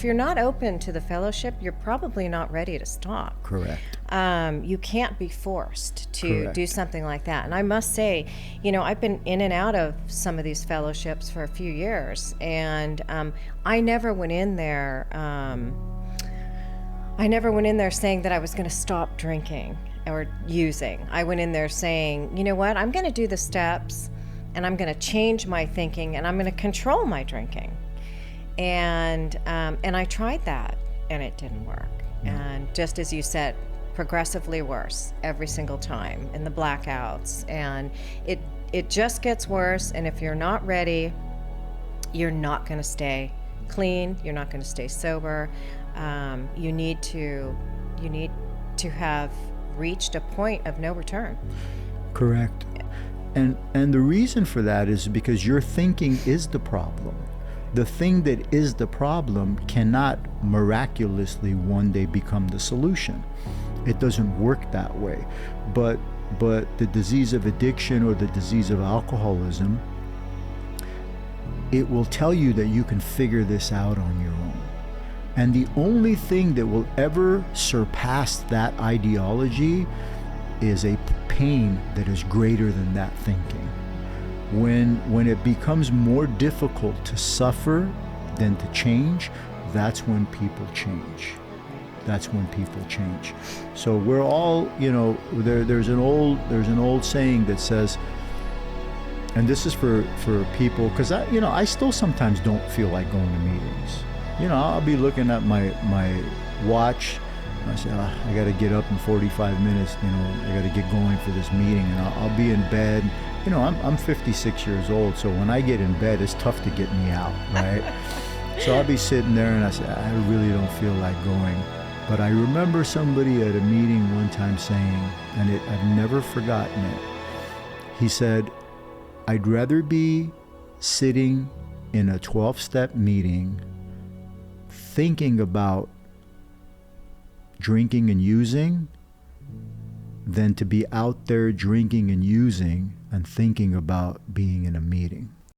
you're not open to the fellowship, you're probably not ready to stop. Correct. You can't be forced to Correct. do something like that. And I must say, you know, I've been in and out of some of these fellowships for a few years, and I never went in there. I never went in there saying that I was going to stop drinking or using. I went in there saying, you know what, I'm going to do the steps, and I'm going to change my thinking, and I'm going to control my drinking. And I tried that, and it didn't work. And just as you said, progressively worse every single time in the blackouts, and it just gets worse. And if you're not ready, you're not going to stay clean. You're not going to stay sober. You need to have reached a point of no return. Correct. And the reason for that is because your thinking is the problem. The thing that is the problem cannot miraculously one day become the solution. It doesn't work that way. But the disease of addiction or the disease of alcoholism, it will tell you that you can figure this out on your own. And the only thing that will ever surpass that ideology is a pain that is greater than that thinking. When it becomes more difficult to suffer than to change, that's when people change. That's when people change. So we're all, you know, there's an old saying that says, and this is for people, because I still sometimes don't feel like going to meetings. You know, I'll be looking at my watch. I say, I got to get up in 45 minutes. You know, I got to get going for this meeting, and I'll be in bed. You know, I'm 56 years old, so when I get in bed, it's tough to get me out, right? So I'll be sitting there, and I say, I really don't feel like going. But I remember somebody at a meeting one time saying, and I've never forgotten it. He said, I'd rather be sitting in a 12-step meeting thinking about drinking and using than to be out there drinking and using and thinking about being in a meeting.